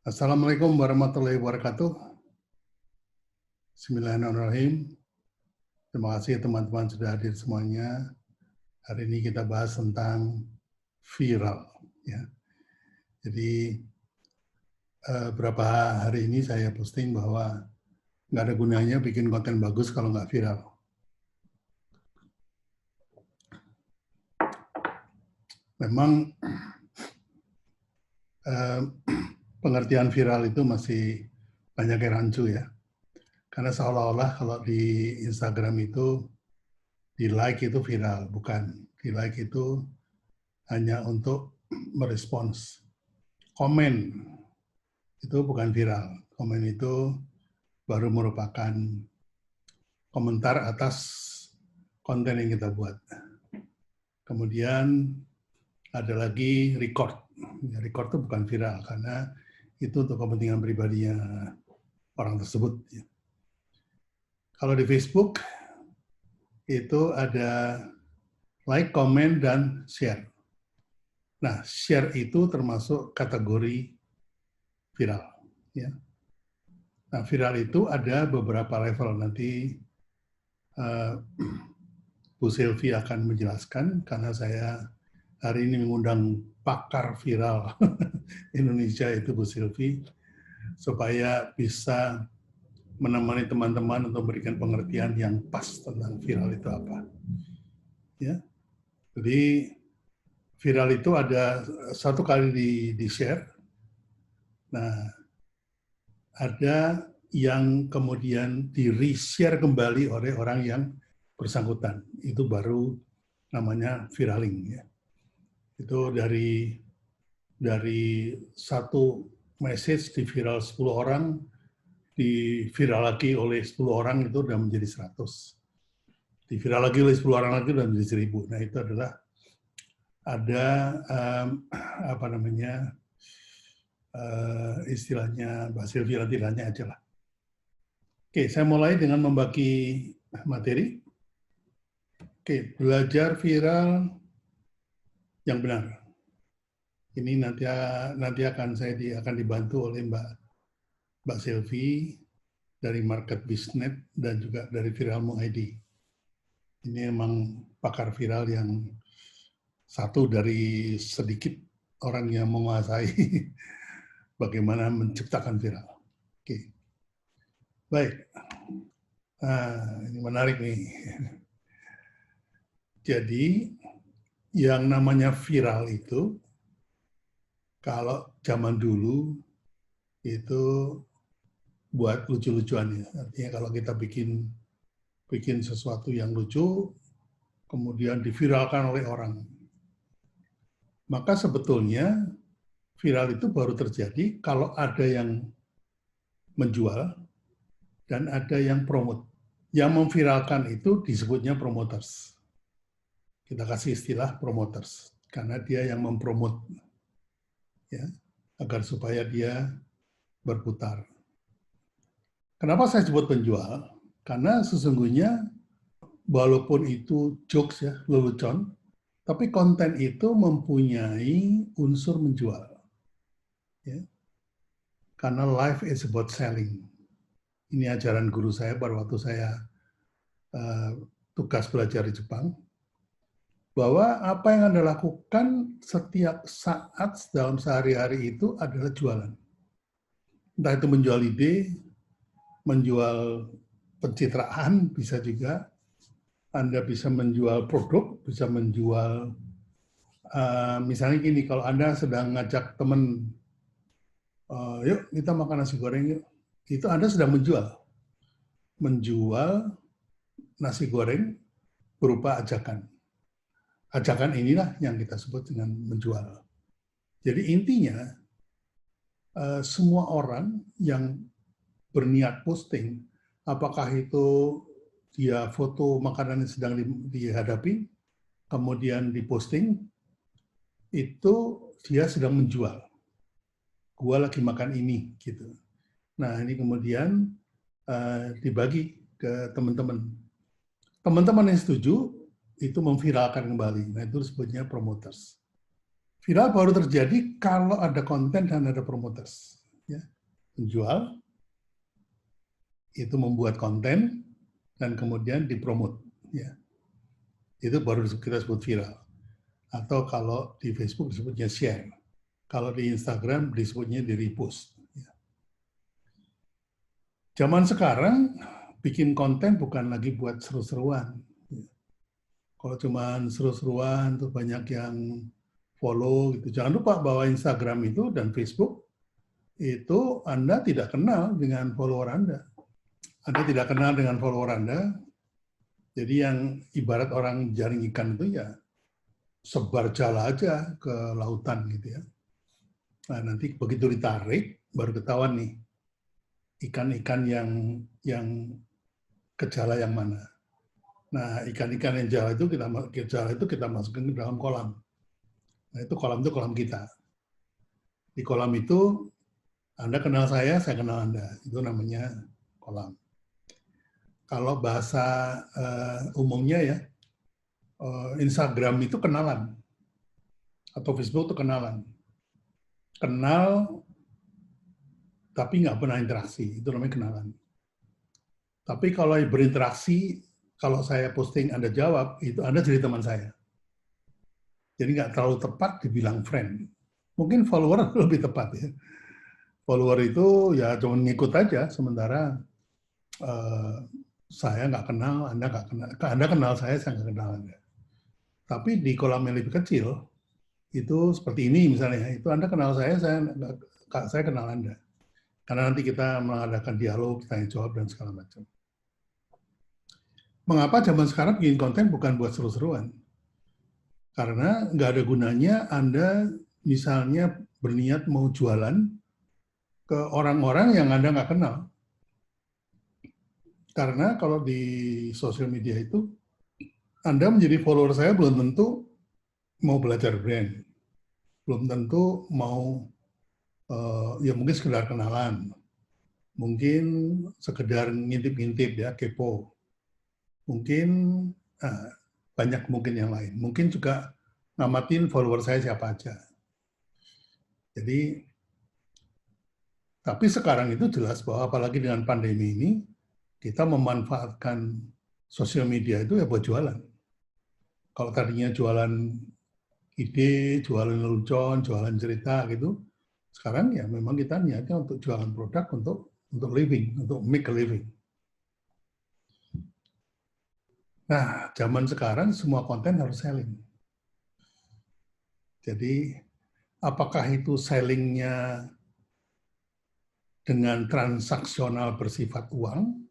Assalamualaikum warahmatullahi wabarakatuh. Bismillahirrahmanirrahim. Terima kasih teman-teman sudah hadir semuanya. Hari ini kita bahas tentang viral. Ya. Jadi beberapa hari ini saya posting bahwa nggak ada gunanya bikin konten bagus kalau nggak viral. Memang pengertian viral itu masih banyak yang rancu ya. Karena seolah-olah kalau di Instagram itu di like itu viral, bukan. Di like itu hanya untuk merespons. Komen itu bukan viral. Komen itu baru merupakan komentar atas konten yang kita buat. Kemudian ada lagi record. Record itu bukan viral karena itu untuk kepentingan pribadinya orang tersebut. Kalau di Facebook itu ada like, komen, dan share. Nah, share itu termasuk kategori viral. Ya. Nah, viral itu ada beberapa level. Nanti Bu Sylvie akan menjelaskan, karena saya hari ini mengundang pakar viral Indonesia, itu Bu Sylvie, supaya bisa menemani teman-teman untuk memberikan pengertian yang pas tentang viral itu apa. Ya. Jadi viral itu ada satu kali di-share. Nah, ada yang kemudian di-reshare kembali oleh orang yang bersangkutan. Itu baru namanya viraling. Ya. Itu dari satu message di viral 10 orang, di viral lagi oleh 10 orang itu sudah menjadi 100. Di viral lagi oleh 10 orang lagi sudah menjadi 1000. Nah, itu adalah ada apa namanya istilahnya, Mbak Sylvia nanti tanya aja lah. Oke, saya mulai dengan membagi materi. Oke, belajar viral yang benar. Ini nanti akan dibantu oleh Mbak Sylvie dari Market Business dan juga dari Viralmu ID. Ini memang pakar viral yang satu dari sedikit orang yang menguasai bagaimana menciptakan viral. Oke. Baik. Ini menarik nih. Jadi yang namanya viral itu, kalau zaman dulu itu buat lucu-lucuan ya. Artinya kalau kita bikin sesuatu yang lucu, kemudian diviralkan oleh orang. Maka sebetulnya viral itu baru terjadi kalau ada yang menjual dan ada yang promote. Yang memviralkan itu disebutnya promoters. Kita kasih istilah promoters karena dia yang mempromot, ya, agar supaya dia berputar. Kenapa saya sebut penjual? Karena sesungguhnya walaupun itu jokes ya, lelucon, tapi konten itu mempunyai unsur menjual. Ya. Karena life is about selling. Ini ajaran guru saya pada waktu saya tugas belajar di Jepang, bahwa apa yang Anda lakukan setiap saat dalam sehari-hari itu adalah jualan. Entah itu menjual ide, menjual pencitraan, bisa juga. Anda bisa menjual produk, bisa menjual, misalnya gini, kalau Anda sedang ngajak teman, yuk kita makan nasi goreng yuk, itu Anda sedang menjual nasi goreng berupa ajakan. Ajakan inilah yang kita sebut dengan menjual. Jadi intinya, semua orang yang berniat posting, apakah itu dia foto makanan yang sedang dihadapi, kemudian diposting, itu dia sedang menjual. Gua lagi makan ini, gitu. Nah, ini kemudian dibagi ke teman-teman. Teman-teman yang setuju, itu memviralkan kembali. Nah, itu disebutnya promoters. Viral baru terjadi kalau ada konten dan ada promoters. Ya. menjual, itu membuat konten, dan kemudian dipromot. Ya. Itu baru kita sebut viral. Atau kalau di Facebook disebutnya share. Kalau di Instagram disebutnya di repost. Ya. Zaman sekarang, bikin konten bukan lagi buat seru-seruan. Ya. Kalau cuma seru-seruan, tuh banyak yang follow, gitu. Jangan lupa bahwa Instagram itu dan Facebook, itu Anda tidak kenal dengan follower Anda. Anda tidak kenal dengan follower Anda, jadi yang ibarat orang jaring ikan itu ya sebar jala aja ke lautan gitu ya. Nah nanti begitu ditarik, baru ketahuan nih ikan-ikan yang ke jala yang mana. Nah ikan-ikan yang jala itu kita masukin ke dalam kolam. Nah itu kolam kita. Di kolam itu Anda kenal saya kenal Anda. Itu namanya kolam. Kalau bahasa umumnya ya, Instagram itu kenalan. Atau Facebook itu kenalan. Kenal, tapi nggak pernah interaksi. Itu namanya kenalan. Tapi kalau berinteraksi, kalau saya posting Anda jawab, itu Anda jadi teman saya. Jadi nggak terlalu tepat dibilang friend. Mungkin follower lebih tepat ya. Follower itu ya cuma ngikut aja, sementara saya nggak kenal, Anda nggak kenal. Anda kenal saya nggak kenal Anda. Tapi di kolam yang lebih kecil, itu seperti ini misalnya, itu Anda kenal saya kenal Anda. Karena nanti kita mengadakan dialog, tanya jawab, dan segala macam. Mengapa zaman sekarang bikin konten bukan buat seru-seruan? Karena nggak ada gunanya Anda misalnya berniat mau jualan ke orang-orang yang Anda nggak kenal. Karena kalau di sosial media itu, Anda menjadi follower saya belum tentu mau belajar brand. Belum tentu mau, ya mungkin sekedar kenalan. Mungkin sekedar ngintip-ngintip ya, kepo. Mungkin banyak mungkin yang lain. Mungkin juga ngamatin follower saya siapa aja. Jadi, tapi sekarang itu jelas bahwa apalagi dengan pandemi ini, kita memanfaatkan sosial media itu ya buat jualan. Kalau tadinya jualan ide, jualan lelucon, jualan cerita gitu, sekarang ya memang kita niatnya untuk jualan produk untuk living, untuk make a living. Nah, zaman sekarang semua konten harus selling. Jadi, apakah itu sellingnya dengan transaksional bersifat uang,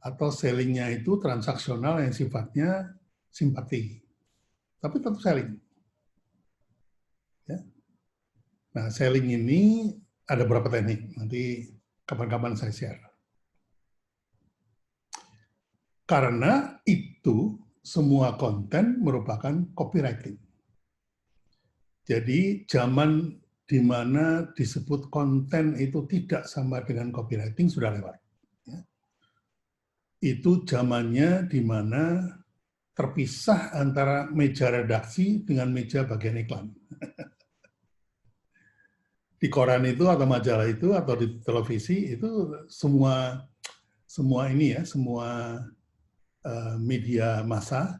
atau sellingnya itu transaksional yang sifatnya simpati. Tapi tetap selling. Ya. Nah, selling ini ada beberapa teknik. Nanti kapan-kapan saya share. Karena itu semua konten merupakan copywriting. Jadi zaman di mana disebut konten itu tidak sama dengan copywriting sudah lewat. Ya. Itu zamannya di mana terpisah antara meja redaksi dengan meja bagian iklan. Di koran itu atau majalah itu atau di televisi itu semua ini ya, semua media massa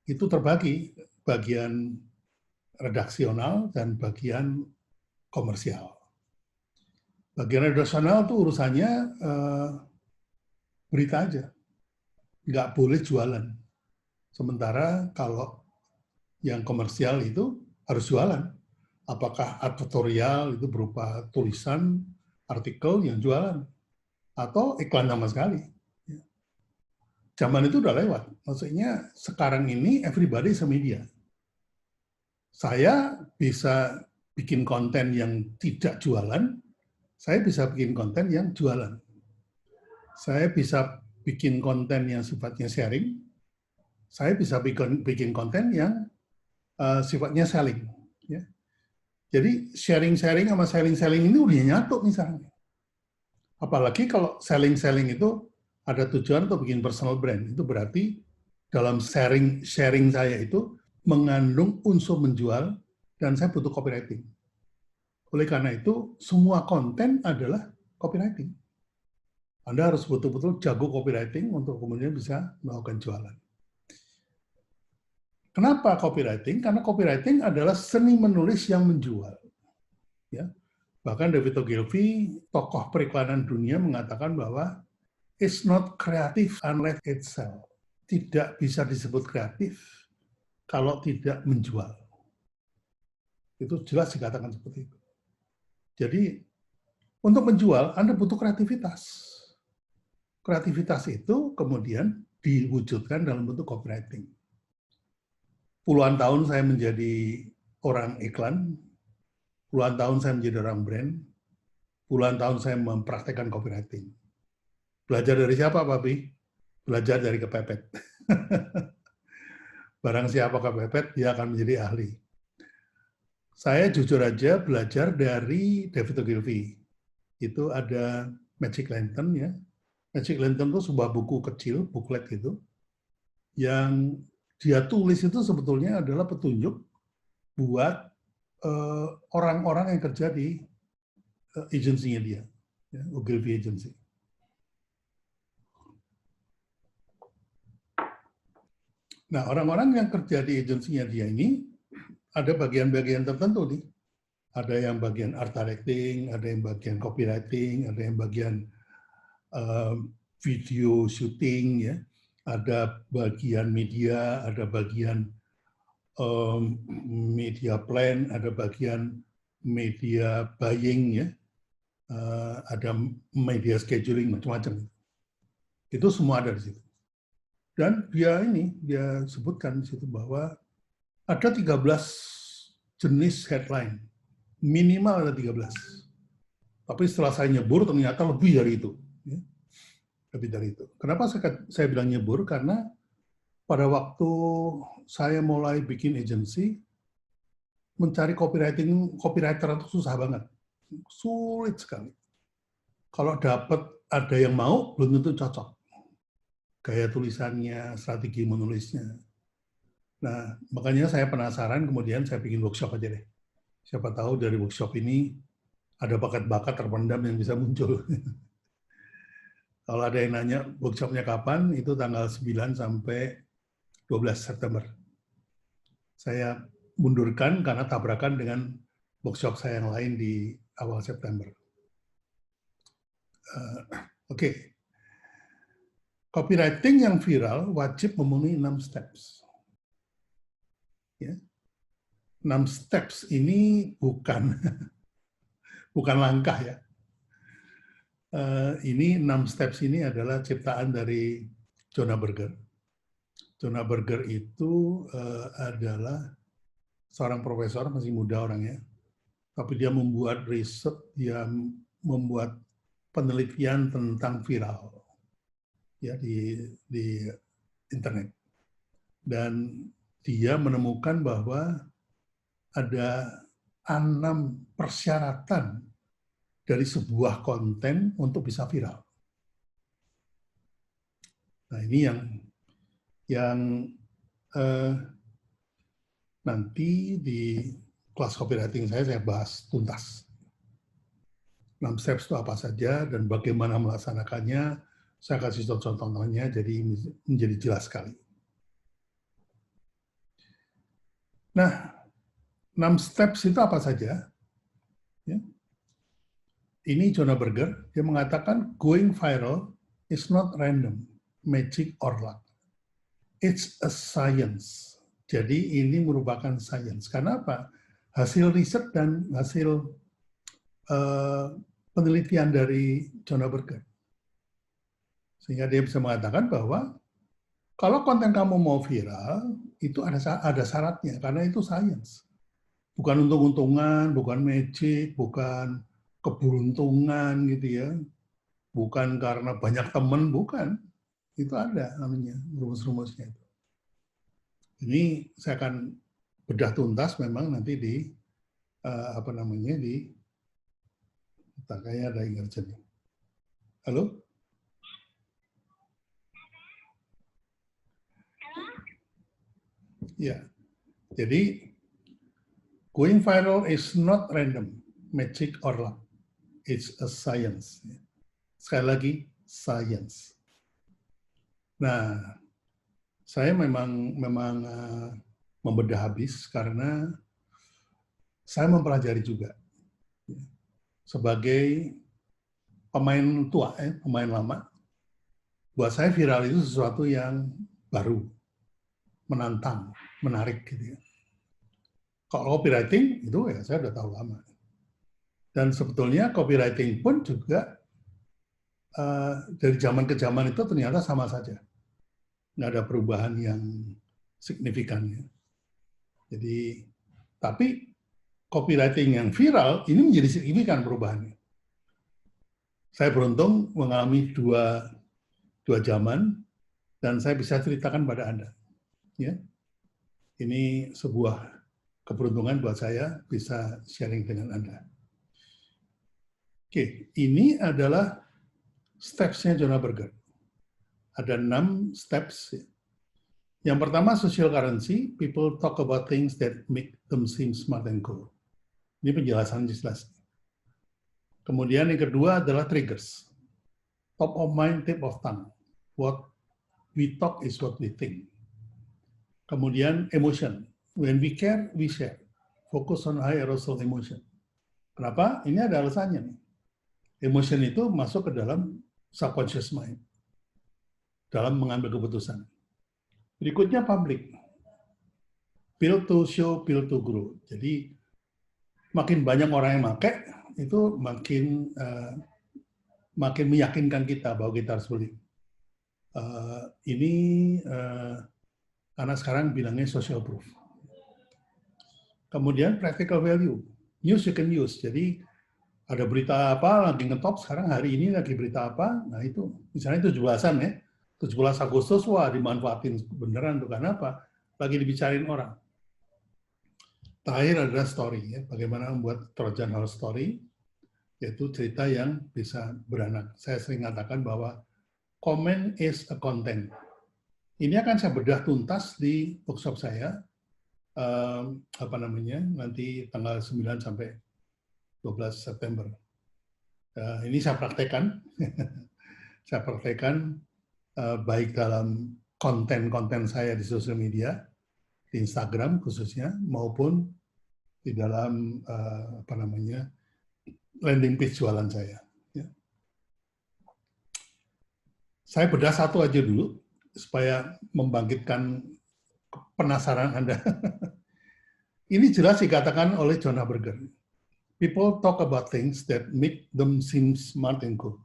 itu terbagi bagian redaksional dan bagian komersial. Bagian redaksional itu urusannya berita aja, nggak boleh jualan. Sementara kalau yang komersial itu harus jualan. Apakah advertorial itu berupa tulisan, artikel yang jualan, atau iklan sama sekali. Zaman itu udah lewat. Maksudnya sekarang ini everybody is a media. Saya bisa bikin konten yang tidak jualan, saya bisa bikin konten yang jualan. Saya bisa bikin konten yang sifatnya sharing, saya bisa bikin konten yang sifatnya selling. Ya. Jadi sharing-sharing sama selling-selling ini udah nyatu misalnya. Apalagi kalau selling-selling itu ada tujuan untuk bikin personal brand. Itu berarti dalam sharing saya itu mengandung unsur menjual dan saya butuh copywriting. Oleh karena itu, semua konten adalah copywriting. Anda harus betul-betul jago copywriting untuk kemudian bisa melakukan jualan. Kenapa copywriting? Karena copywriting adalah seni menulis yang menjual. Ya. Bahkan David Ogilvy, tokoh periklanan dunia, mengatakan bahwa it's not creative unless it sells. Tidak bisa disebut kreatif kalau tidak menjual. Itu jelas dikatakan seperti itu. Jadi, untuk menjual, Anda butuh kreativitas. Kreativitas itu kemudian diwujudkan dalam bentuk copywriting. Puluhan tahun saya menjadi orang iklan, puluhan tahun saya menjadi orang brand, puluhan tahun saya mempraktekkan copywriting. Belajar dari siapa, Papi? Belajar dari kepepet. Barang siapa kepepet, dia akan menjadi ahli. Saya jujur aja belajar dari David Ogilvy. Itu ada Magic Lantern, ya. Magic Lantern itu sebuah buku kecil, booklet gitu, yang dia tulis itu sebetulnya adalah petunjuk buat orang-orang yang kerja di agensinya dia, ya, Ogilvy Agency. Nah, orang-orang yang kerja di agensinya dia ini ada bagian-bagian tertentu nih. Ada yang bagian art directing, ada yang bagian copywriting, ada yang bagian video shooting, ya, ada bagian media, ada bagian media plan, ada bagian media buying, ya, ada media scheduling, macam-macam. Itu semua ada di situ. Dan dia sebutkan di situ bahwa ada 13 jenis headline, minimal ada 13. Tapi setelah saya nyebur ternyata lebih dari itu. Ya. Lebih dari itu. Kenapa saya bilang nyebur? Karena pada waktu saya mulai bikin agency, mencari copywriter itu susah banget. Sulit sekali. Kalau dapat ada yang mau, belum tentu cocok. Gaya tulisannya, strategi menulisnya. Nah, makanya saya penasaran, kemudian saya bikin workshop aja deh. Siapa tahu dari workshop ini ada bakat-bakat terpendam yang bisa muncul. Kalau ada yang nanya workshopnya kapan, itu tanggal 9 sampai 12 September. Saya mundurkan karena tabrakan dengan workshop saya yang lain di awal September. Oke. Copywriting yang viral wajib memenuhi 6 steps. Ya. 6 steps ini bukan langkah, ya. Ini 6 steps ini adalah ciptaan dari Jonah Berger. Jonah Berger itu adalah seorang profesor, masih muda orangnya, tapi dia membuat riset, dia membuat penelitian tentang viral, ya, di internet. Dan dia menemukan bahwa ada 6 persyaratan dari sebuah konten untuk bisa viral. Nah, ini yang nanti di kelas copywriting saya bahas tuntas. 6 steps itu apa saja dan bagaimana melaksanakannya, saya kasih contoh-contohnya, jadi menjadi jelas sekali. Nah, 6 steps itu apa saja? Ya. Ini Jonah Berger, dia mengatakan going viral is not random, magic or luck. It's a science. Jadi ini merupakan science. Karena apa? Hasil riset dan hasil penelitian dari Jonah Berger. Sehingga dia bisa mengatakan bahwa kalau konten kamu mau viral, itu ada syaratnya, karena itu science. Bukan untung-untungan, bukan magic, bukan keberuntungan gitu ya, bukan karena banyak teman, bukan. Itu ada namanya rumus-rumusnya itu. Ini saya akan bedah tuntas memang nanti di kayaknya ada yang ngerjain. Halo? Ya, jadi going viral is not random, magic or luck. it's a science. Sekali lagi, science. Nah, saya memang membedah habis karena saya mempelajari juga sebagai pemain tua, pemain lama. Buat saya viral itu sesuatu yang baru, menantang, menarik gitu ya. Kalau copywriting itu ya saya udah tahu lama. Dan sebetulnya copywriting pun juga dari zaman ke zaman itu ternyata sama saja. Nggak ada perubahan yang signifikan. Ya. Jadi, tapi copywriting yang viral ini menjadi signifikan perubahannya. Saya beruntung mengalami dua zaman dan saya bisa ceritakan pada Anda. Ya. Ini sebuah keberuntungan buat saya bisa sharing dengan Anda. Oke, ini adalah steps-nya Jonah Berger. Ada 6 steps. Yang pertama, social currency. People talk about things that make them seem smart and cool. Ini penjelasan jelas. Kemudian yang kedua adalah triggers. Top of mind, tip of tongue. What we talk is what we think. Kemudian emotion. When we care, we share. Focus on high arousal emotion. Kenapa? Ini ada alasannya nih. Emotion itu masuk ke dalam subconscious mind. Dalam mengambil keputusan. Berikutnya public. Build to show, build to grow. Jadi makin banyak orang yang pakai, itu makin meyakinkan kita bahwa kita harus beli. Ini karena sekarang bilangnya social proof. Kemudian practical value. News you can use. Jadi ada berita apa lagi ngetop sekarang hari ini lagi berita apa. Nah itu misalnya 17-an ya. 17 Agustus, wah dimanfaatin beneran tuh. Karena apa? Lagi dibicarain orang. Terakhir adalah story, ya. Bagaimana membuat Trojan Horse Story, yaitu cerita yang bisa beranak. Saya sering katakan bahwa comment is a content. Ini akan saya bedah tuntas di workshop saya, nanti tanggal 9 sampai 12 September. Ini saya praktekkan. Saya praktekkan baik dalam konten-konten saya di sosial media, di Instagram khususnya, maupun di dalam landing page jualan saya. Ya. Saya bedah satu aja dulu, supaya membangkitkan penasaran Anda. Ini jelas dikatakan oleh Jonah Berger. People talk about things that make them seem smart and cool.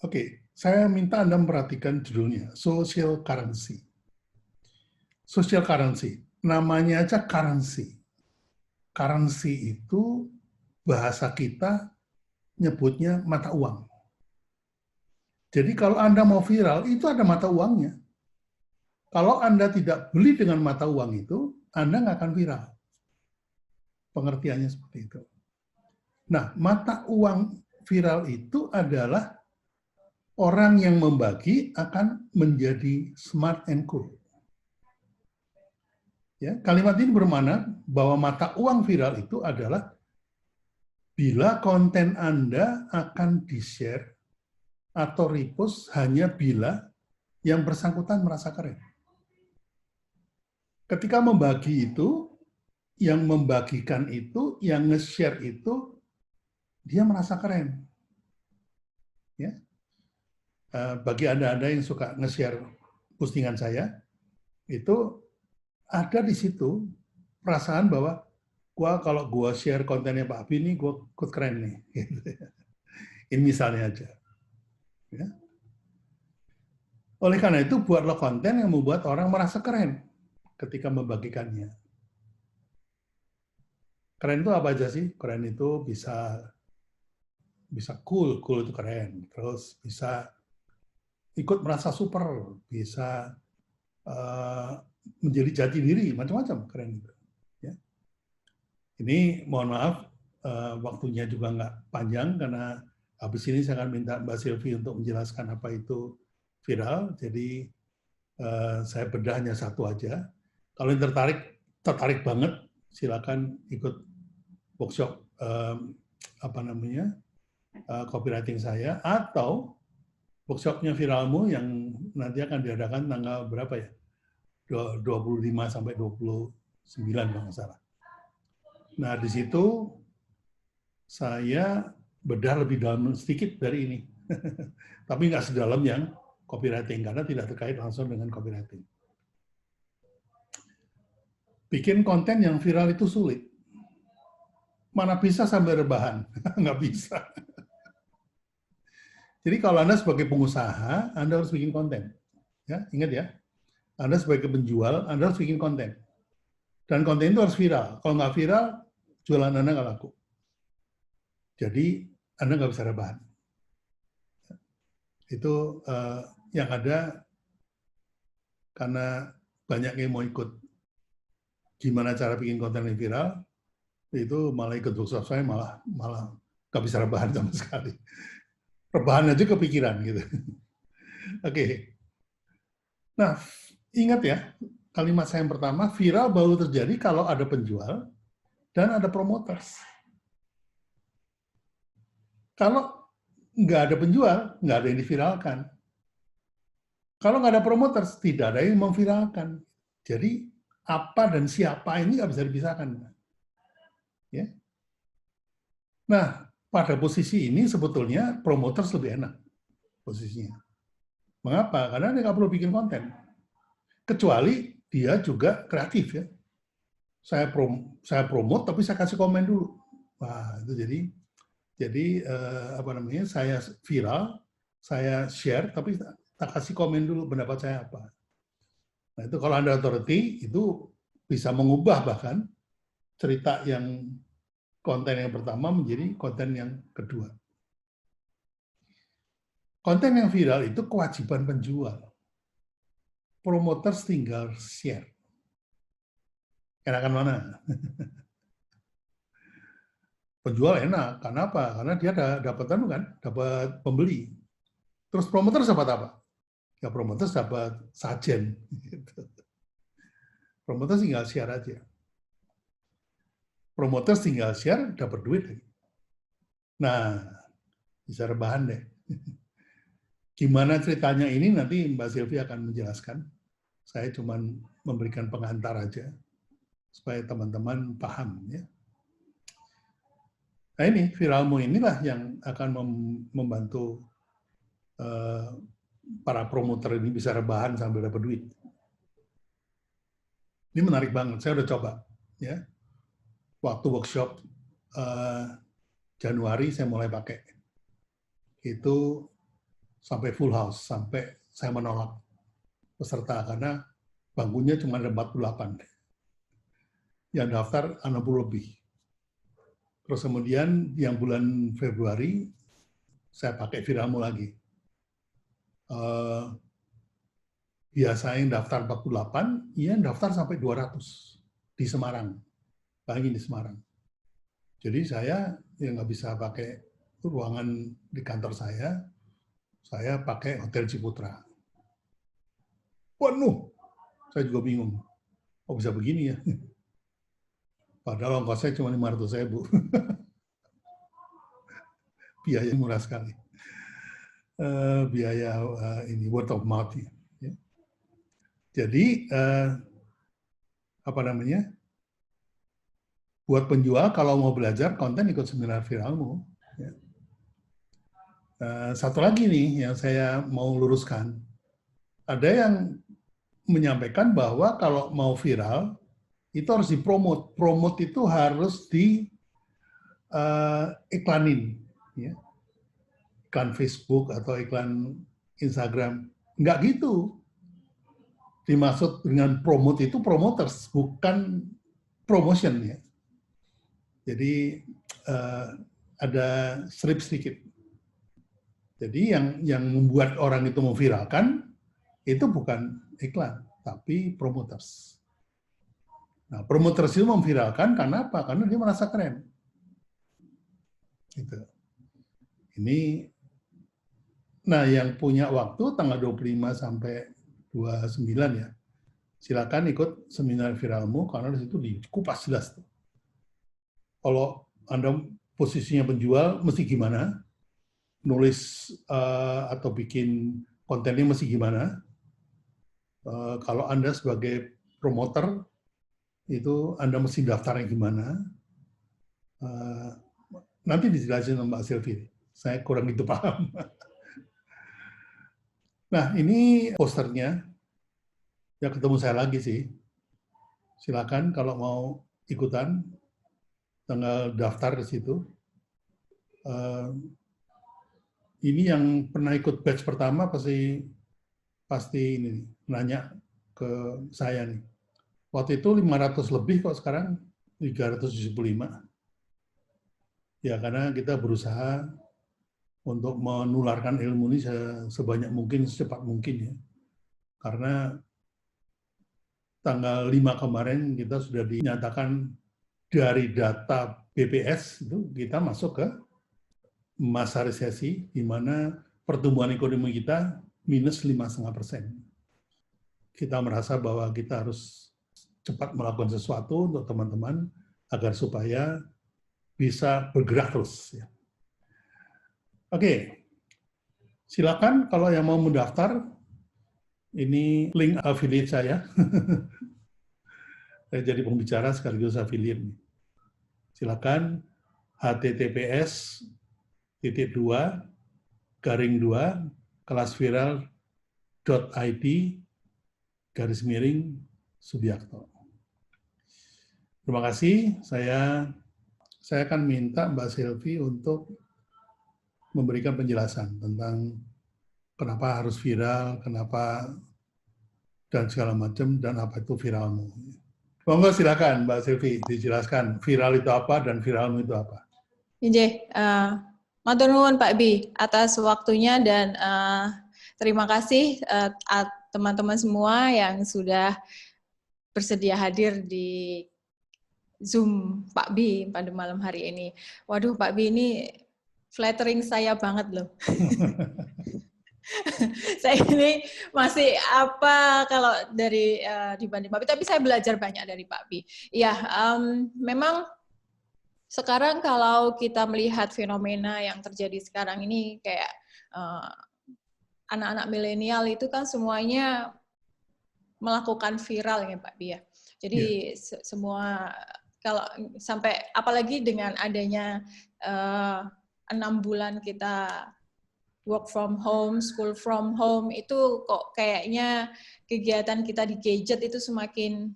Oke, saya minta Anda memperhatikan judulnya, social currency. Social currency, namanya aja currency. Currency itu bahasa kita nyebutnya mata uang. Jadi kalau Anda mau viral, itu ada mata uangnya. Kalau Anda tidak beli dengan mata uang itu, Anda nggak akan viral. Pengertiannya seperti itu. Nah, mata uang viral itu adalah orang yang membagi akan menjadi smart and cool. Ya, kalimat ini bermakna bahwa mata uang viral itu adalah bila konten Anda akan di-share atau repost hanya bila yang bersangkutan merasa keren. Ketika membagi itu, yang membagikan itu, yang nge-share itu, dia merasa keren. Ya. Bagi Anda yang suka nge-share postingan saya, itu ada di situ perasaan bahwa kalau gua share kontennya Pak Abi ini, gua ikut keren nih. Ini misalnya aja. Ya. Oleh karena itu, buatlah konten yang membuat orang merasa keren ketika membagikannya. Keren itu apa aja sih? Keren itu bisa cool itu keren. Terus bisa ikut merasa super, bisa menjadi jati diri, macam-macam keren itu. Ya. Ini mohon maaf, waktunya juga nggak panjang karena habis ini saya akan minta Mbak Sylvie untuk menjelaskan apa itu viral. Jadi saya bedah hanya satu aja. Kalau yang tertarik banget, silakan ikut workshop copywriting saya, atau workshopnya Viralmu yang nanti akan diadakan tanggal berapa ya? 25 sampai 29 kalau nggak salah. Nah, di situ saya bedah lebih dalam sedikit dari ini. Tapi nggak sedalam yang copywriting, karena tidak terkait langsung dengan copywriting. Bikin konten yang viral itu sulit. Mana bisa sambil rebahan? Nggak bisa. Jadi kalau Anda sebagai pengusaha, Anda harus bikin konten. Ya, ingat ya, Anda sebagai penjual, Anda harus bikin konten. Dan konten itu harus viral. Kalau nggak viral, jualan Anda nggak laku. Jadi Anda nggak bisa rebahan. Itu yang ada karena banyak yang mau ikut gimana cara bikin konten yang viral, itu malah ikut workshop saya malah nggak bisa rebahan sama sekali. Rebahan aja kepikiran gitu. Oke. Nah, ingat ya, kalimat saya yang pertama, viral baru terjadi kalau ada penjual dan ada promoters. Kalau nggak ada penjual, nggak ada yang diviralkan. Kalau nggak ada promoters, tidak ada yang memviralkan. Jadi apa dan siapa ini nggak bisa dipisahkan. Ya. Nah, pada posisi ini sebetulnya promoters lebih enak posisinya. Mengapa? Karena dia nggak perlu bikin konten. Kecuali dia juga kreatif ya. Saya promote tapi saya kasih komen dulu. Wah, itu jadi saya viral, saya share tapi tak kasih komen dulu pendapat saya apa. Nah, itu kalau Anda authority itu bisa mengubah bahkan cerita yang konten yang pertama menjadi konten yang kedua. Konten yang viral itu kewajiban penjual. Promoters tinggal share. Enakan mana? Penjual enak, karena apa? Karena dia dapat pembeli. Terus promoters dapat apa? Ya promoters dapat sajen. Promoters tinggal share aja. Promoters tinggal share, dapat duit. Nah, bisa rebahan deh. Gimana ceritanya ini nanti Mbak Sylvie akan menjelaskan. Saya cuma memberikan pengantar aja supaya teman-teman paham ya. Nah ini Viralmu inilah yang akan membantu para promotor ini bisa rebahan sambil dapat duit. Ini menarik banget. Saya udah coba ya. Waktu workshop Januari saya mulai pakai. Itu sampai full house, sampai saya menolak peserta karena bangkunya cuma ada 48. Yang daftar 60 lebih. Terus kemudian yang bulan Februari saya pakai Viralmu lagi. Biasanya yang daftar 48, yang daftar sampai 200 di Semarang. Bayangin di Semarang. Jadi saya yang nggak bisa pakai ruangan di kantor saya pakai Hotel Ciputra. Penuh. Saya juga bingung. Kok bisa begini ya? Padahal ongkosnya cuma 500.000. Biaya murah sekali. Biaya ini word of mouth ya. Jadi buat penjual kalau mau belajar konten ikut seminar Viralmu. Ya. Satu lagi nih yang saya mau luruskan. Ada yang menyampaikan bahwa kalau mau viral itu harus dipromot. Promot itu harus di iklanin, ya. Iklan Facebook atau iklan Instagram. Enggak gitu. Dimaksud dengan promote itu promoters, bukan promotion ya. Jadi ada strip sedikit. Jadi yang membuat orang itu memviralkan itu bukan iklan, tapi promoters. Nah, promoters itu memviralkan karena apa? Karena dia merasa keren. Gitu. Ini, nah yang punya waktu tanggal 25 sampai 29 ya, silakan ikut seminar Viralmu karena di situ dikupas jelas tuh. Kalau Anda posisinya penjual mesti gimana, nulis atau bikin kontennya mesti gimana. Kalau Anda sebagai promoter, itu Anda mesti daftarnya gimana. Nanti dijelasin sama Mbak Sylvie. Saya kurang gitu paham. Nah, ini posternya. Ya ketemu saya lagi sih. Silakan kalau mau ikutan, tanggal daftar di situ. Ini yang pernah ikut batch pertama pasti ini nanya ke saya nih. Waktu itu 500 lebih kok, sekarang 375. Ya karena kita berusaha untuk menularkan ilmu ini sebanyak mungkin, secepat mungkin ya. Karena tanggal 5 kemarin kita sudah dinyatakan dari data BPS itu kita masuk ke masa resesi, di mana pertumbuhan ekonomi kita minus 5,5%. Kita merasa bahwa kita harus cepat melakukan sesuatu untuk teman-teman agar supaya bisa bergerak terus. Oke, silakan kalau yang mau mendaftar, ini link affiliate saya. Saya jadi pembicara sekaligus affiliate. Silakan https://kelasviral.id/Subiakto. Terima kasih. Saya akan minta Mbak Sylvie untuk memberikan penjelasan tentang kenapa harus viral, kenapa dan segala macam, dan apa itu viralmu. Monggo silakan Mbak Sylvie dijelaskan viral itu apa dan viralmu itu apa. Injih, matur nuwun Pak Bi atas waktunya dan terima kasih teman-teman semua yang sudah bersedia hadir di Zoom Pak Bi pada malam hari ini. Waduh Pak Bi ini flattering saya banget loh. Saya ini masih apa kalau dari dibanding Pak Bi, tapi saya belajar banyak dari Pak Bi. Ya, memang sekarang kalau kita melihat fenomena yang terjadi sekarang ini kayak anak-anak milenial itu kan semuanya melakukan viral ya Pak Bi ya. Jadi semua kalau sampai apalagi dengan adanya 6 bulan kita work from home, school from home, itu kok kayaknya kegiatan kita di gadget itu semakin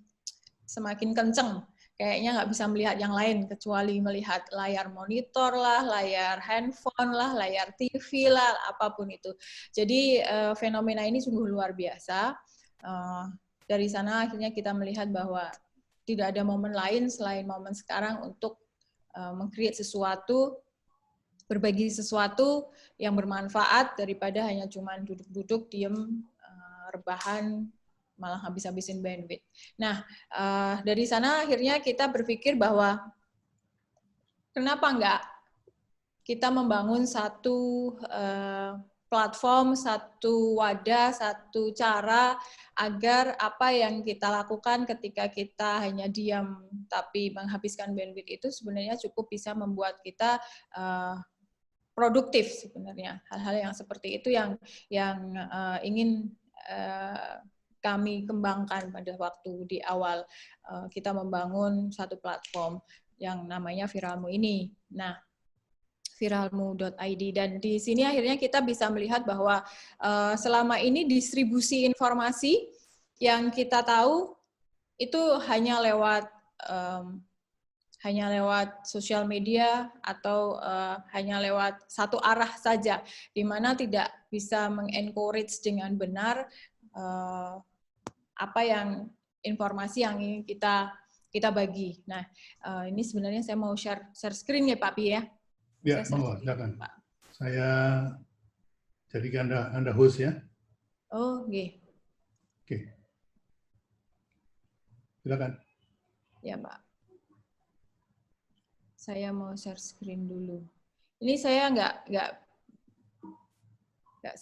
kenceng. Kayaknya nggak bisa melihat yang lain kecuali melihat layar monitor lah, layar handphone lah, layar TV lah, apapun itu. Jadi fenomena ini sungguh luar biasa. Dari sana akhirnya kita melihat bahwa tidak ada momen lain selain momen sekarang untuk meng-create sesuatu, berbagi sesuatu yang bermanfaat daripada hanya cuma duduk-duduk, diem, rebahan, malah habis-habisin bandwidth. Nah, dari sana akhirnya kita berpikir bahwa kenapa enggak kita membangun satu platform, satu wadah, satu cara agar apa yang kita lakukan ketika kita hanya diam tapi menghabiskan bandwidth itu sebenarnya cukup bisa membuat kita produktif sebenarnya. Hal-hal yang seperti itu yang ingin kami kembangkan pada waktu di awal kita membangun satu platform yang namanya Viralmu ini. Nah, viralmu.id, dan di sini akhirnya kita bisa melihat bahwa selama ini distribusi informasi yang kita tahu itu hanya lewat sosial media atau hanya lewat satu arah saja, di mana tidak bisa mengencourage dengan benar apa yang informasi yang ingin kita bagi. Nah, ini sebenarnya saya mau share screen ya Pak Pi ya. Ya, monggo, silakan. Saya jadikan Anda host ya. Oh, nggih. Oke. Silakan. Ya, Pak. Saya mau share screen dulu. Ini saya nggak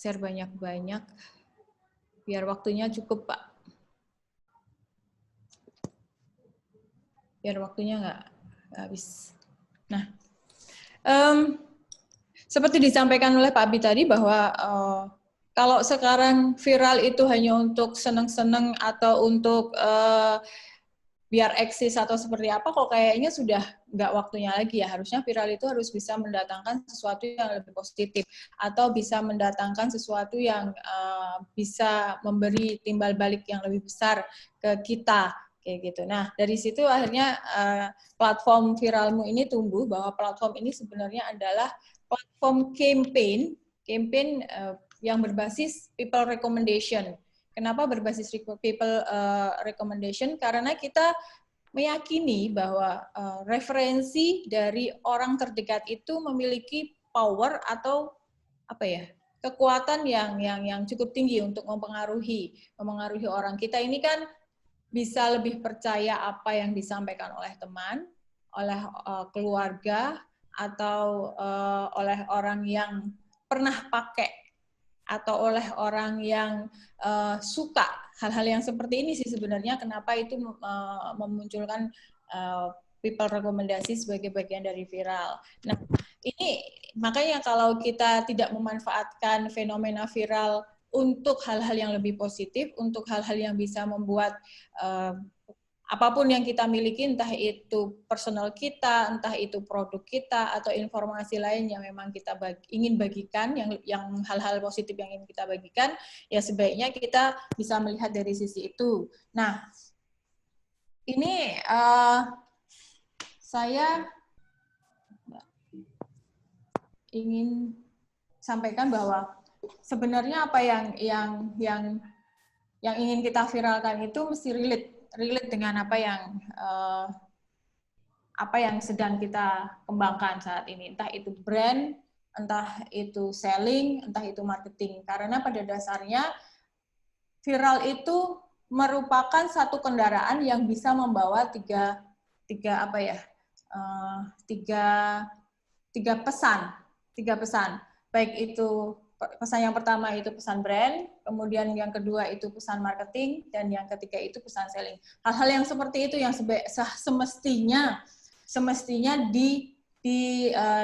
share banyak-banyak, biar waktunya cukup, Pak. Biar waktunya nggak habis. Nah, Seperti disampaikan oleh Pak Abi tadi bahwa kalau sekarang viral itu hanya untuk seneng-seneng atau untuk biar eksis atau seperti apa, kok kayaknya sudah nggak waktunya lagi ya. Harusnya viral itu harus bisa mendatangkan sesuatu yang lebih positif atau bisa mendatangkan sesuatu yang bisa memberi timbal balik yang lebih besar ke kita kayak gitu. Nah, dari situ akhirnya platform Viralmu ini tumbuh, bahwa platform ini sebenarnya adalah platform campaign yang berbasis people recommendation. Kenapa berbasis people recommendation? Karena kita meyakini bahwa referensi dari orang terdekat itu memiliki power atau apa ya, kekuatan yang cukup tinggi untuk mempengaruhi orang. Kita ini kan bisa lebih percaya apa yang disampaikan oleh teman, oleh keluarga, atau oleh orang yang pernah pakai, atau oleh orang yang suka hal-hal yang seperti ini sih sebenarnya kenapa itu memunculkan people rekomendasi sebagai bagian dari viral. Nah, ini makanya kalau kita tidak memanfaatkan fenomena viral untuk hal-hal yang lebih positif, untuk hal-hal yang bisa membuat apapun yang kita miliki, entah itu personal kita, entah itu produk kita, atau informasi lain yang memang kita ingin bagikan, yang hal-hal positif yang ingin kita bagikan, ya sebaiknya kita bisa melihat dari sisi itu. Nah, ini saya ingin sampaikan bahwa sebenarnya apa yang ingin kita viralkan itu mesti relate dengan apa yang sedang kita kembangkan saat ini, entah itu brand, entah itu selling, entah itu marketing. Karena pada dasarnya viral itu merupakan satu kendaraan yang bisa membawa tiga pesan. Baik itu pesan yang pertama itu pesan brand, kemudian yang kedua itu pesan marketing, dan yang ketiga itu pesan selling. Hal-hal yang seperti itu yang semestinya di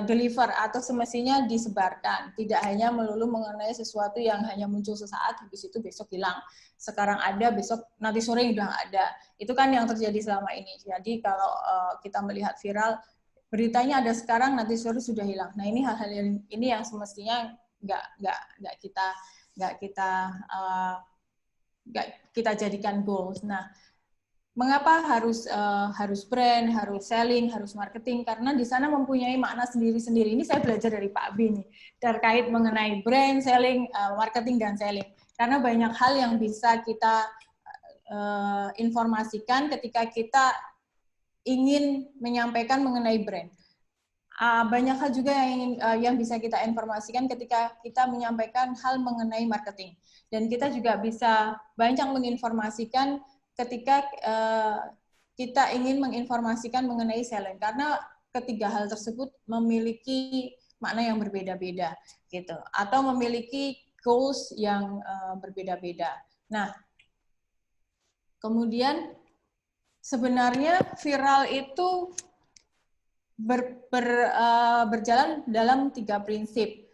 deliver atau semestinya disebarkan, tidak hanya melulu mengenai sesuatu yang hanya muncul sesaat, habis itu besok hilang. Sekarang ada, besok nanti sore udah nggak ada. Itu kan yang terjadi selama ini. Jadi kalau kita melihat viral, beritanya ada sekarang, nanti sore sudah hilang. Nah, ini hal-hal ini yang semestinya nggak kita jadikan goals. Nah, mengapa harus brand, harus selling, harus marketing? Karena di sana mempunyai makna sendiri-sendiri. Ini saya belajar dari Pak Abi nih, terkait mengenai brand, selling, marketing, dan selling. Karena banyak hal yang bisa kita informasikan ketika kita ingin menyampaikan mengenai brand. Banyak hal juga yang bisa kita informasikan ketika kita menyampaikan hal mengenai marketing. Dan kita juga bisa banyak menginformasikan ketika kita ingin menginformasikan mengenai selling, karena ketiga hal tersebut memiliki makna yang berbeda-beda gitu, atau memiliki goals yang berbeda-beda. Nah, kemudian sebenarnya viral itu berjalan dalam 3 prinsip.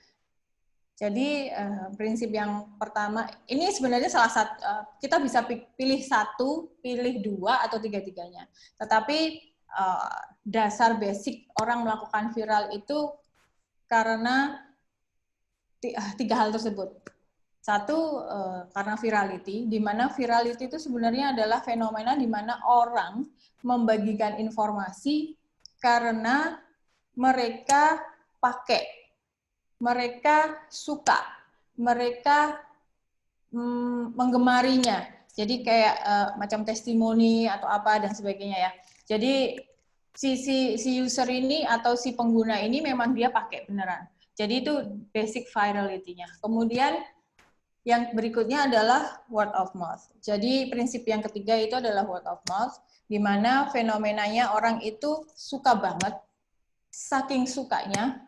Jadi prinsip yang pertama, ini sebenarnya salah satu, kita bisa pilih 1, pilih 2, atau 3-tiganya. Tetapi dasar basic orang melakukan viral itu karena 3 hal tersebut. 1, karena virality, di mana virality itu sebenarnya adalah fenomena di mana orang membagikan informasi karena mereka pakai, mereka suka, mereka menggemarinya. Jadi kayak macam testimoni atau apa dan sebagainya ya. Jadi si user ini atau si pengguna ini memang dia pakai beneran. Jadi itu basic virality-nya. Kemudian yang berikutnya adalah word of mouth. Jadi prinsip yang ketiga itu adalah word of mouth, di mana fenomenanya orang itu suka banget, saking sukanya,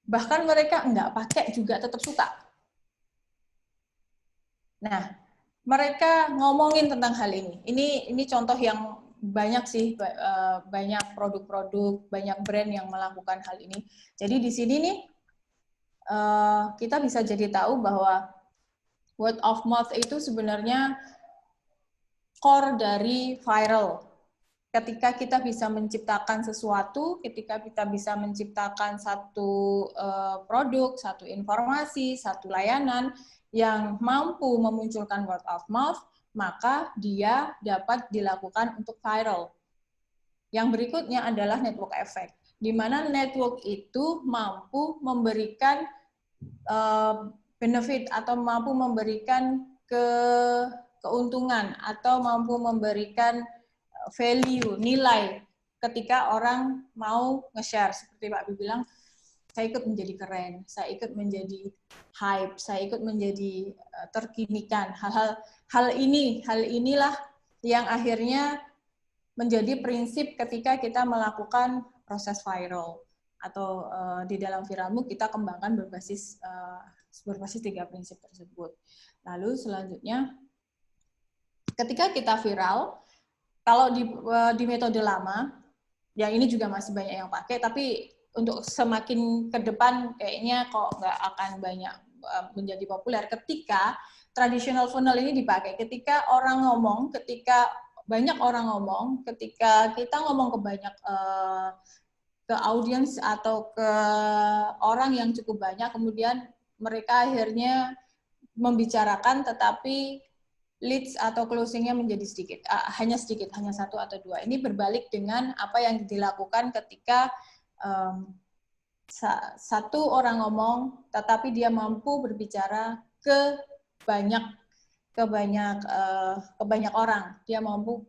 bahkan mereka nggak pakai juga tetap suka. Nah, mereka ngomongin tentang hal ini. Ini contoh yang banyak sih, banyak produk-produk, banyak brand yang melakukan hal ini. Jadi di sini nih kita bisa jadi tahu bahwa word of mouth itu sebenarnya core dari viral. Ketika kita bisa menciptakan sesuatu, ketika kita bisa menciptakan satu produk, satu informasi, satu layanan yang mampu memunculkan word of mouth, maka dia dapat dilakukan untuk viral. Yang berikutnya adalah network effect, di mana network itu mampu memberikan benefit atau mampu memberikan keuntungan atau mampu memberikan value, nilai ketika orang mau nge-share. Seperti Pak Bi bilang, saya ikut menjadi keren, saya ikut menjadi hype, saya ikut menjadi terkinikan. Hal inilah yang akhirnya menjadi prinsip ketika kita melakukan proses viral atau di dalam Viralmu kita kembangkan berbasis 3 prinsip tersebut. Lalu selanjutnya, ketika kita viral, kalau di metode lama, ya ini juga masih banyak yang pakai, tapi untuk semakin ke depan kayaknya kok nggak akan banyak menjadi populer. Ketika traditional funnel ini dipakai, ketika orang ngomong, ketika banyak orang ngomong, ketika kita ngomong ke banyak ke audiens atau ke orang yang cukup banyak, kemudian mereka akhirnya membicarakan, tetapi leads atau closing-nya menjadi sedikit, hanya 1 atau 2. Ini berbalik dengan apa yang dilakukan ketika satu orang ngomong, tetapi dia mampu berbicara ke banyak orang. Dia mampu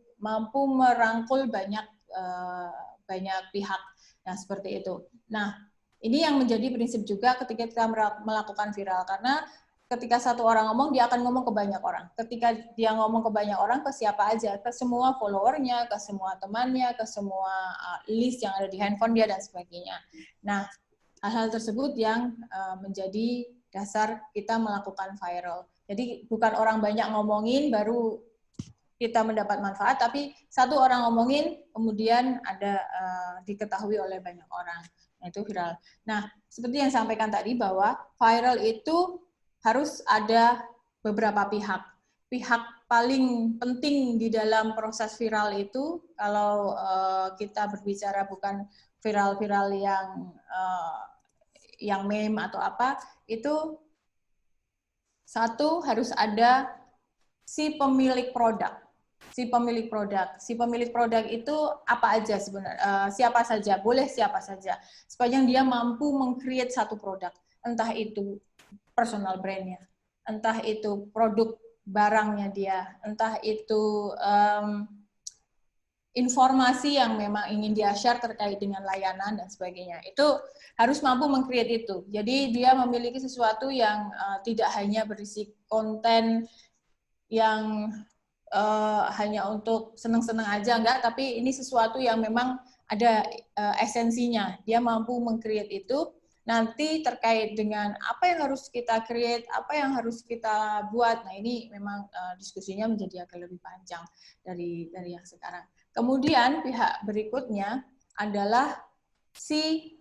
merangkul banyak pihak. Nah, seperti itu. Nah, ini yang menjadi prinsip juga ketika kita melakukan viral, karena ketika satu orang ngomong, dia akan ngomong ke banyak orang. Ketika dia ngomong ke banyak orang, ke siapa aja? Ke semua followernya, ke semua temannya, ke semua list yang ada di handphone dia, dan sebagainya. Nah, hal-hal tersebut yang menjadi dasar kita melakukan viral. Jadi bukan orang banyak ngomongin, baru kita mendapat manfaat, tapi satu orang ngomongin, kemudian ada diketahui oleh banyak orang. Nah, itu viral. Nah, seperti yang sampaikan tadi, bahwa viral itu harus ada beberapa pihak. Pihak paling penting di dalam proses viral itu, kalau kita berbicara bukan viral-viral yang meme atau apa, itu satu harus ada si pemilik produk. Si pemilik produk itu apa aja sebenarnya, siapa saja, boleh siapa saja, sepanjang dia mampu meng-create satu produk, entah itu personal brand-nya, entah itu produk barangnya dia, entah itu informasi yang memang ingin dia share terkait dengan layanan dan sebagainya. Itu harus mampu meng-create itu. Jadi dia memiliki sesuatu yang tidak hanya berisi konten yang hanya untuk senang-senang aja, enggak, tapi ini sesuatu yang memang ada esensinya. Dia mampu meng-create itu. Nanti terkait dengan apa yang harus kita create, apa yang harus kita buat, nah ini memang diskusinya menjadi agak lebih panjang dari yang sekarang. Kemudian pihak berikutnya adalah si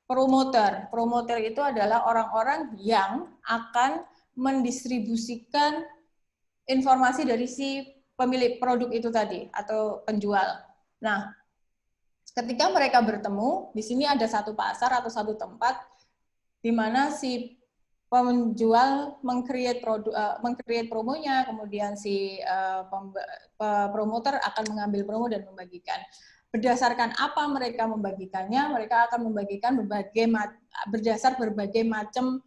promoter. Promoter itu adalah orang-orang yang akan mendistribusikan informasi dari si pemilik produk itu tadi atau penjual. Nah, ketika mereka bertemu, di sini ada satu pasar atau satu tempat di mana si penjual meng-create promonya, kemudian si promoter akan mengambil promo dan membagikan. Berdasarkan apa mereka membagikannya, mereka akan membagikan berdasar berbagai macam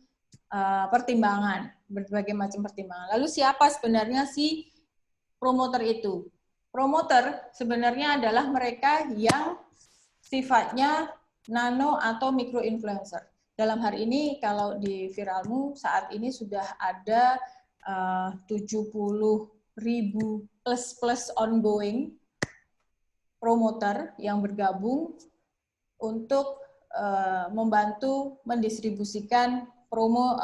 pertimbangan. Lalu siapa sebenarnya si promoter itu? Promoter sebenarnya adalah mereka yang sifatnya nano atau micro influencer. Dalam hari ini kalau di Viralmu saat ini sudah ada 70.000 plus ongoing promoter yang bergabung untuk membantu mendistribusikan promo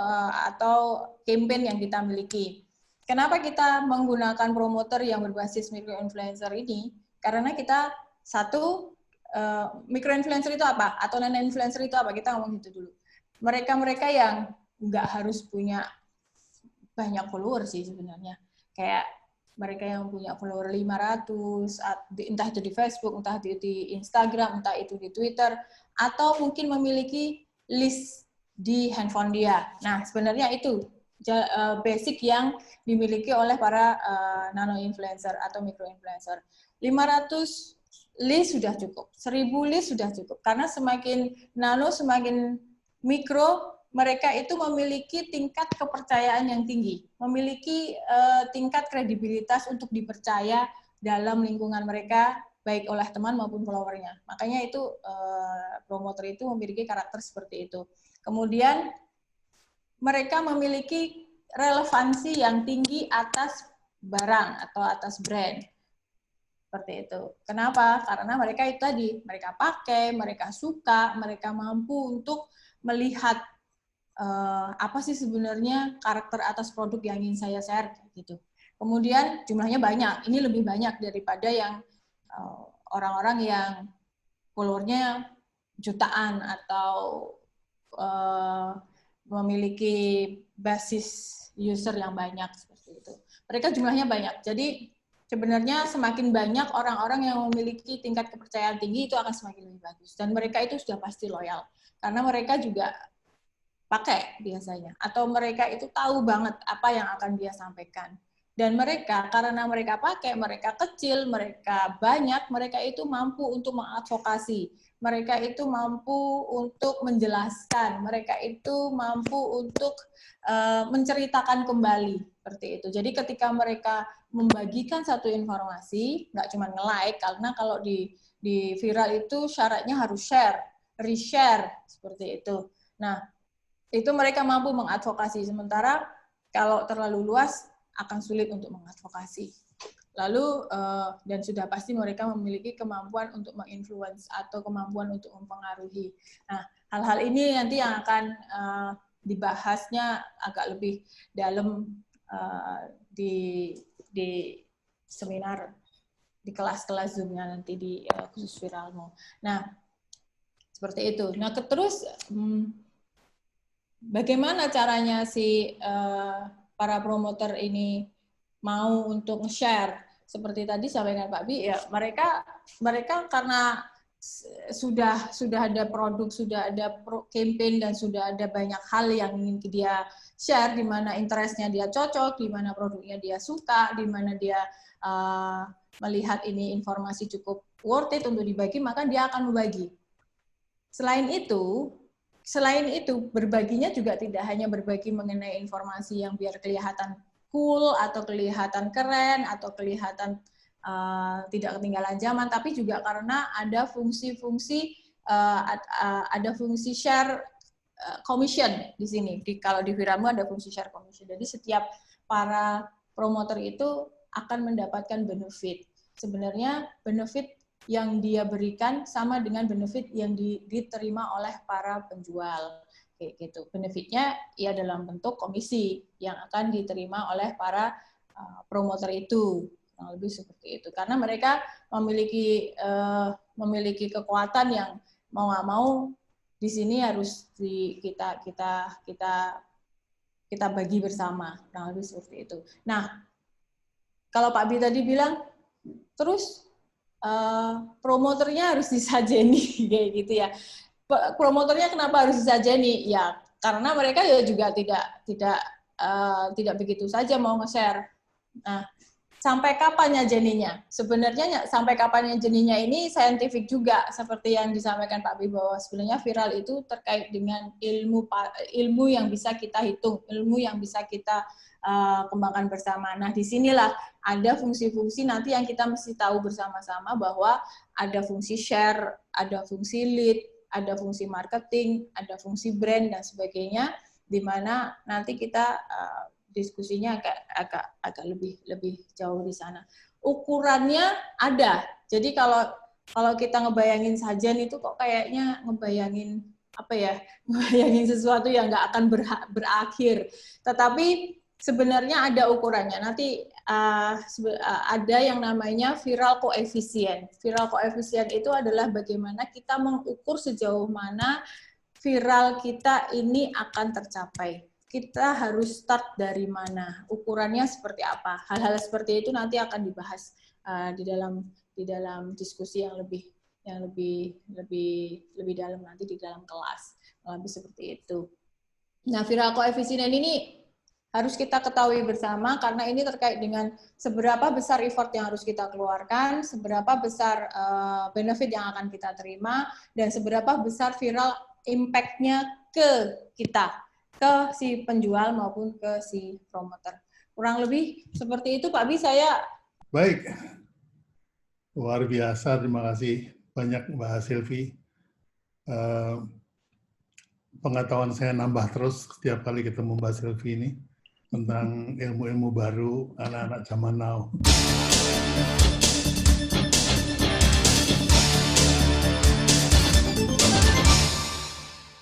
atau campaign yang kita miliki. Kenapa kita menggunakan promoter yang berbasis micro influencer ini? Karena kita satu, micro influencer itu apa? Atau nano influencer itu apa? Kita ngomong itu dulu. Mereka-mereka yang nggak harus punya banyak follower sih sebenarnya. Kayak mereka yang punya follower 500, entah itu di Facebook, entah itu di Instagram, entah itu di Twitter, atau mungkin memiliki list di handphone dia. Nah, sebenarnya itu basic yang dimiliki oleh para nano influencer atau micro influencer. 500 list sudah cukup, 1000 list sudah cukup. Karena semakin nano, semakin mikro, mereka itu memiliki tingkat kepercayaan yang tinggi, memiliki tingkat kredibilitas untuk dipercaya dalam lingkungan mereka, baik oleh teman maupun followernya. Makanya itu promotor itu memiliki karakter seperti itu. Kemudian mereka memiliki relevansi yang tinggi atas barang atau atas brand. Seperti itu. Kenapa? Karena mereka itu tadi, mereka pakai, mereka suka, mereka mampu untuk melihat apa sih sebenarnya karakter atas produk yang ingin saya share gitu. Kemudian jumlahnya banyak. Ini lebih banyak daripada yang orang-orang yang followernya jutaan atau memiliki basis user yang banyak seperti itu. Mereka jumlahnya banyak. Jadi sebenarnya semakin banyak orang-orang yang memiliki tingkat kepercayaan tinggi itu akan semakin lebih bagus. Dan mereka itu sudah pasti loyal. Karena mereka juga pakai biasanya, atau mereka itu tahu banget apa yang akan dia sampaikan. Dan mereka, karena mereka pakai, mereka kecil, mereka banyak, mereka itu mampu untuk mengadvokasi, mereka itu mampu untuk menjelaskan, mereka itu mampu untuk menceritakan kembali, seperti itu. Jadi ketika mereka membagikan satu informasi, nggak cuma nge-like, karena kalau di viral itu syaratnya harus share, reshare, seperti itu. Nah, itu mereka mampu mengadvokasi, sementara kalau terlalu luas akan sulit untuk mengadvokasi. Lalu dan sudah pasti mereka memiliki kemampuan untuk menginfluence atau kemampuan untuk mempengaruhi. Nah, hal-hal ini nanti yang akan dibahasnya agak lebih dalam di seminar, di kelas-kelas Zoom-nya nanti di khusus Viralmo. Nah, seperti itu. Nah, terus bagaimana caranya si para promotor ini mau untuk nge-share? Seperti tadi sampaikan Pak Bi, ya mereka karena sudah ada produk, sudah ada campaign, dan sudah ada banyak hal yang ingin dia share, di mana interestnya dia cocok, di mana produknya dia suka, di mana dia melihat ini informasi cukup worth it untuk dibagi, maka dia akan membagi. Selain itu, berbaginya juga tidak hanya berbagi mengenai informasi yang biar kelihatan cool, atau kelihatan keren, atau kelihatan tidak ketinggalan zaman, tapi juga karena ada fungsi-fungsi, ada fungsi share commission di sini. Kalau di Viralmo ada fungsi share commission. Jadi setiap para promotor itu akan mendapatkan benefit. Sebenarnya benefit yang dia berikan sama dengan benefit yang diterima oleh para penjual, kayak gitu. Benefitnya ya dalam bentuk komisi yang akan diterima oleh para promotor itu, kurang lebih seperti itu. Karena mereka memiliki kekuatan yang mau nggak mau di sini harus kita bagi bersama, kurang lebih seperti itu. Nah, kalau Pak Bi tadi bilang, terus promotornya harus disajeni kayak gitu ya. Promotornya kenapa harus disajeni? Ya karena mereka ya juga tidak begitu saja mau nge-share. Nah, sampai kapan nyajeninya? Sebenarnya sampai kapan nyajeninya ini saintifik juga, seperti yang disampaikan Pak Bi, bahwa sebenarnya viral itu terkait dengan ilmu yang bisa kita hitung, ilmu yang bisa kita kembangkan bersama. Nah, disinilah ada fungsi-fungsi nanti yang kita mesti tahu bersama-sama, bahwa ada fungsi share, ada fungsi lead, ada fungsi marketing, ada fungsi brand, dan sebagainya, di mana nanti kita diskusinya agak lebih jauh di sana. Ukurannya ada. Jadi kalau kita ngebayangin sajian itu kok kayaknya ngebayangin sesuatu yang nggak akan berakhir. Tetapi sebenarnya ada ukurannya. Nanti ada yang namanya viral coefficient. Viral coefficient itu adalah bagaimana kita mengukur sejauh mana viral kita ini akan tercapai. Kita harus start dari mana, ukurannya seperti apa. Hal-hal seperti itu nanti akan dibahas di dalam diskusi yang lebih dalam nanti di dalam kelas. Lebih seperti itu. Nah, viral coefficient ini harus kita ketahui bersama karena ini terkait dengan seberapa besar effort yang harus kita keluarkan, seberapa besar benefit yang akan kita terima, dan seberapa besar viral impact-nya ke kita, ke si penjual maupun ke si promoter. Kurang lebih seperti itu, Pak Bi, saya. Baik, luar biasa, terima kasih banyak Mbak Silvi. Pengetahuan saya nambah terus setiap kali ketemu Mbak Silvi ini tentang ilmu-ilmu baru anak-anak zaman now.